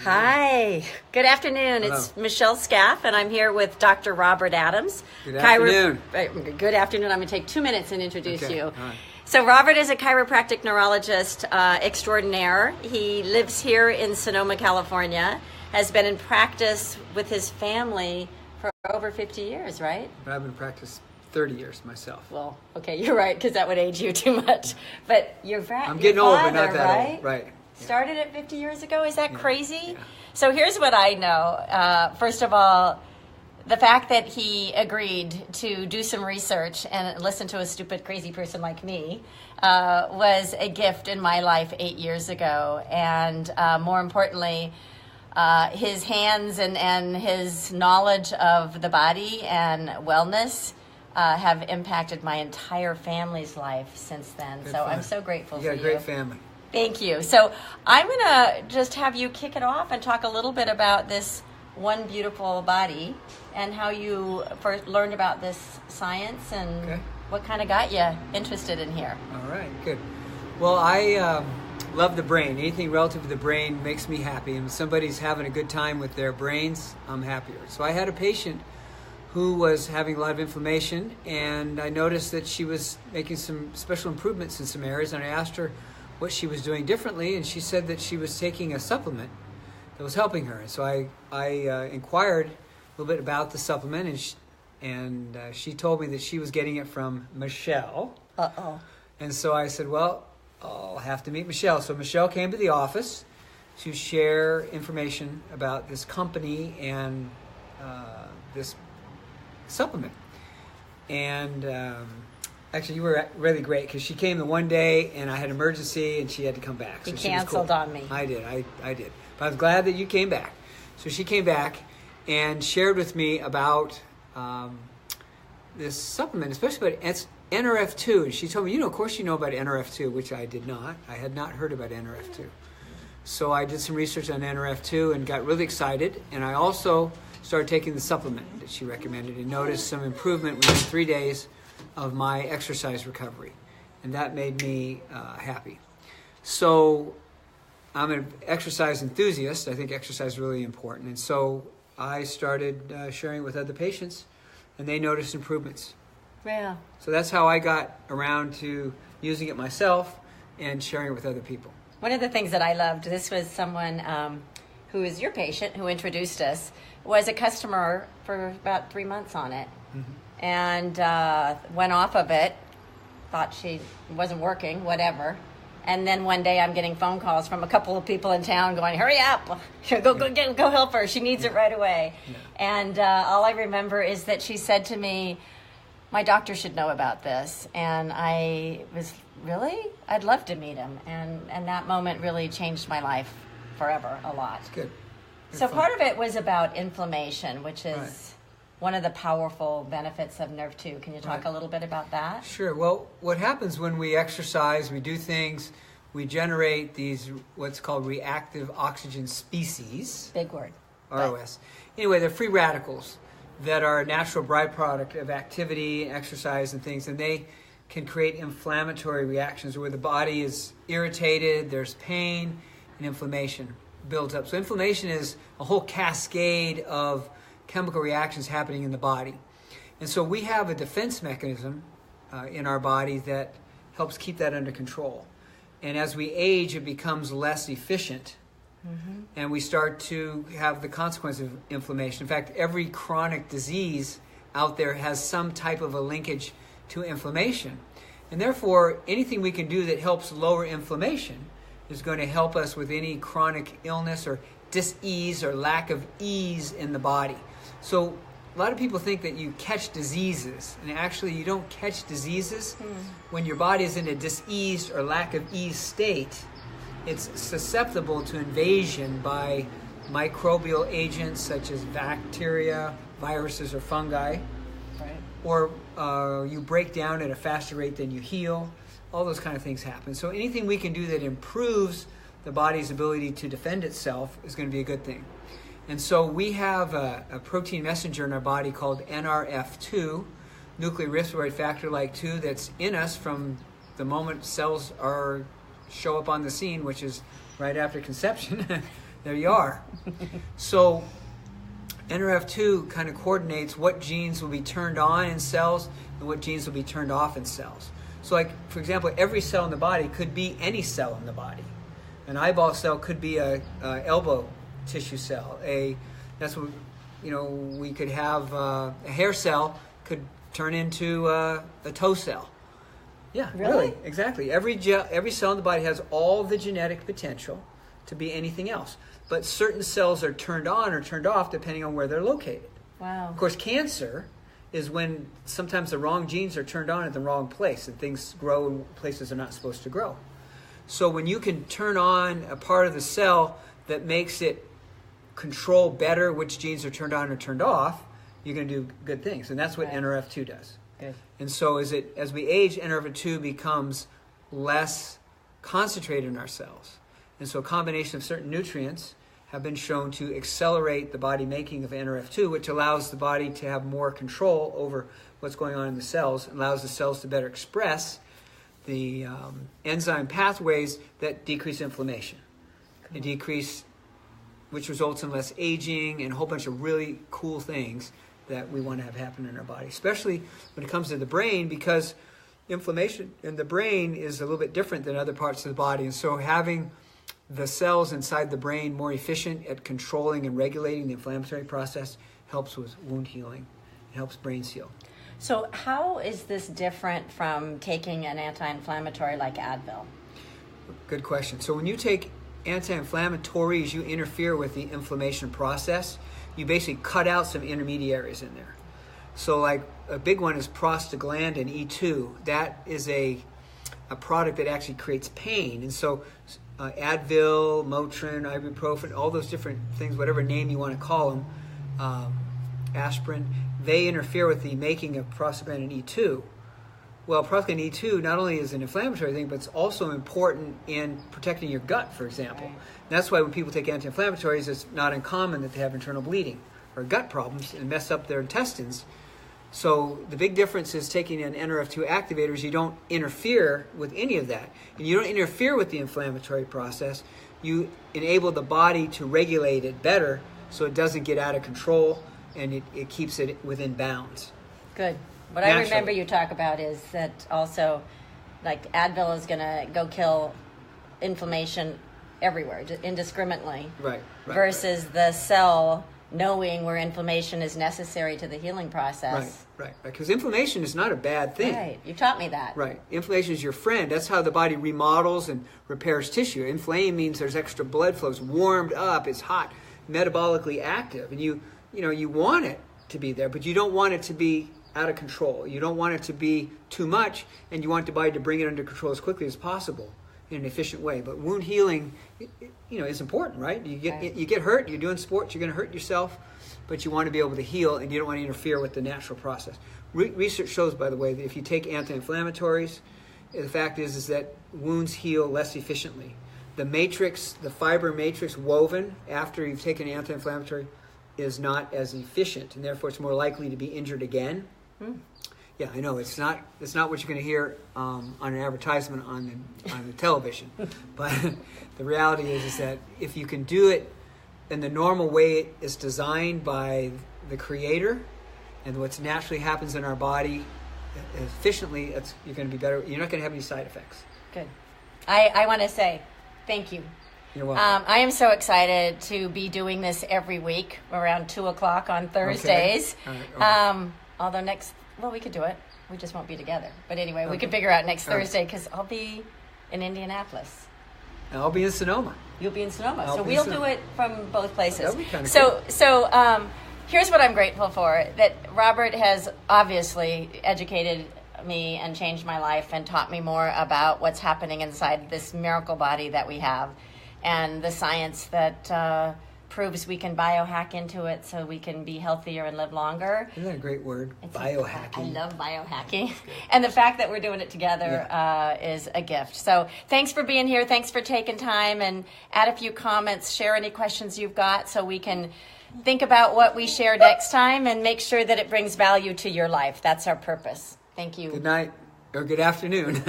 Hi. Good afternoon. Hello. It's Michelle Scaff, and I'm here with Dr. Robert Adams. Good afternoon. Good afternoon. I'm going to take 2 minutes and introduce Okay. you. All right. So Robert is a chiropractic neurologist extraordinaire. He lives here in Sonoma, California, has been in practice with his family for over 50 years, right? But I've been in practice 30 years myself. Well, okay, you're right, because that would age you too much. But I'm getting old, but not that right? old. Right. Yeah. Started at 50 years ago? Is that crazy? Yeah. So here's what I know. First of all, the fact that he agreed to do some research and listen to a stupid, crazy person like me was a gift in my life 8 years ago. And more importantly, his hands and his knowledge of the body and wellness have impacted my entire family's life since then. Good so fun. I'm so grateful for you. You got a great family. Thank you. So I'm going to just have you kick it off and talk a little bit about this one beautiful body and how you first learned about this science and what kind of got you interested in here. All right, good. Well, I love the brain. Anything relative to the brain makes me happy. And when somebody's having a good time with their brains, I'm happier. So I had a patient who was having a lot of inflammation, and I noticed that she was making some special improvements in some areas, and I asked her what she was doing differently, and she said that she was taking a supplement that was helping her. And so I inquired a little bit about the supplement, and she told me that she was getting it from Michelle. Uh-oh. And so I said, well, I'll have to meet Michelle. So Michelle came to the office to share information about this company and this supplement. And actually, you were really great because she came the one day and I had an emergency and she had to come back. You so she was canceled cool. on me. I did. I did. But I was glad that you came back. So she came back and shared with me about this supplement, especially about NRF2. And she told me, of course you know about NRF2, which I did not. I had not heard about NRF2. So I did some research on NRF2 and got really excited. And I also started taking the supplement that she recommended and noticed some improvement within 3 days of my exercise recovery. And that made me happy. So I'm an exercise enthusiast. I think exercise is really important. And so I started sharing it with other patients, and they noticed improvements. Yeah. So that's how I got around to using it myself and sharing it with other people. One of the things that I loved, this was someone who is your patient who introduced us, was a customer for about 3 months on it. Mm-hmm. And went off of it, thought she wasn't working, whatever. And then one day I'm getting phone calls from a couple of people in town going, hurry up, go help her. She needs it right away. Yeah. And all I remember is that she said to me, my doctor should know about this. And I was, really? I'd love to meet him. And that moment really changed my life forever a lot. Good. So part of it was about inflammation, which is one of the powerful benefits of Nerve 2. Can you talk a little bit about that? Sure. Well, what happens when we exercise, we do things, we generate these what's called reactive oxygen species. Big word. ROS. Anyway, they're free radicals that are a natural byproduct of activity, exercise, and things, and they can create inflammatory reactions where the body is irritated, there's pain, and inflammation builds up. So inflammation is a whole cascade of chemical reactions happening in the body. And so we have a defense mechanism in our body that helps keep that under control. And as we age, it becomes less efficient. Mm-hmm. And we start to have the consequence of inflammation. In fact, every chronic disease out there has some type of a linkage to inflammation. And therefore, anything we can do that helps lower inflammation is going to help us with any chronic illness or dis-ease or lack of ease in the body. So a lot of people think that you catch diseases, and actually you don't catch diseases. When your body is in a dis-ease or lack of ease state. It's susceptible to invasion by microbial agents such as bacteria, viruses, or fungi. Right. Or you break down at a faster rate than you heal. All those kind of things happen. So anything we can do that improves the body's ability to defend itself is going to be a good thing. And so we have a protein messenger in our body called NRF2, nuclear factor like 2, that's in us from the moment cells show up on the scene, which is right after conception. There you are. So NRF2 kind of coordinates what genes will be turned on in cells and what genes will be turned off in cells. So like, for example, every cell in the body could be any cell in the body. An eyeball cell could be a elbow tissue cell. That's what, we could have a hair cell could turn into a toe cell. Yeah, really? Exactly. Every cell in the body has all the genetic potential to be anything else. But certain cells are turned on or turned off depending on where they're located. Wow. Of course, cancer is when sometimes the wrong genes are turned on at the wrong place and things grow in places they're not supposed to grow. So when you can turn on a part of the cell that makes it control better which genes are turned on or turned off, you're going to do good things. And that's what NRF2 does. Good. And so as we age, NRF2 becomes less concentrated in our cells. And so a combination of certain nutrients have been shown to accelerate the body making of NRF2, which allows the body to have more control over what's going on in the cells, and allows the cells to better express the enzyme pathways that decrease inflammation. Cool. And decrease, which results in less aging and a whole bunch of really cool things that we want to have happen in our body, especially when it comes to the brain, because inflammation in the brain is a little bit different than other parts of the body. And so having the cells inside the brain more efficient at controlling and regulating the inflammatory process helps with wound healing. It helps brains heal. So how is this different from taking an anti-inflammatory like Advil? Good question. So when you take anti-inflammatories, you interfere with the inflammation process. You basically cut out some intermediaries in there. So like a big one is prostaglandin E2. That is a product that actually creates pain. And so Advil, Motrin, ibuprofen, all those different things, whatever name you want to call them, aspirin, they interfere with the making of prostaglandin E2. Well, prostaglandin E2 not only is an inflammatory thing, but it's also important in protecting your gut, for example. Right. That's why when people take anti-inflammatories, it's not uncommon that they have internal bleeding or gut problems and mess up their intestines. So the big difference is taking an NRF2 activators, you don't interfere with any of that. And you don't interfere with the inflammatory process. You enable the body to regulate it better so it doesn't get out of control and it keeps it within bounds. Good. What I remember you talk about is that also, like Advil is going to go kill inflammation everywhere, indiscriminately. Right. Versus the cell knowing where inflammation is necessary to the healing process. Right. Because inflammation is not a bad thing. Right. You taught me that. Right. Inflammation is your friend. That's how the body remodels and repairs tissue. Inflame means there's extra blood flow. It's warmed up. It's hot, metabolically active, and you want it to be there, but you don't want it to be out of control. You don't want it to be too much, and you want the body to bring it under control as quickly as possible in an efficient way. But wound healing, is important, right? You get hurt, you're doing sports, you're going to hurt yourself, but you want to be able to heal, and you don't want to interfere with the natural process. Research shows, by the way, that if you take anti-inflammatories, the fact is that wounds heal less efficiently. The fiber matrix woven after you've taken an anti-inflammatory is not as efficient, and therefore it's more likely to be injured again. Yeah, I know it's not what you're going to hear on an advertisement on the television, but the reality is that if you can do it in the normal way it's designed by the Creator, and what's naturally happens in our body efficiently, you're going to be better. You're not going to have any side effects. Good. I want to say thank you. You're welcome. I am so excited to be doing this every week around 2:00 on Thursdays. Okay. All right. Although we could do it. We just won't be together. But anyway, we can figure out next Thursday because I'll be in Indianapolis. And I'll be in Sonoma. You'll be in Sonoma. So we'll do it from both places. That'll be kind of cool. So here's what I'm grateful for. That Robert has obviously educated me and changed my life and taught me more about what's happening inside this miracle body that we have and the science that proves we can biohack into it so we can be healthier and live longer. Isn't that a great word? Biohacking. I love biohacking. And the fact that we're doing it together is a gift. So thanks for being here. Thanks for taking time, and add a few comments. Share any questions you've got so we can think about what we share next time and make sure that it brings value to your life. That's our purpose. Thank you. Good night or good afternoon.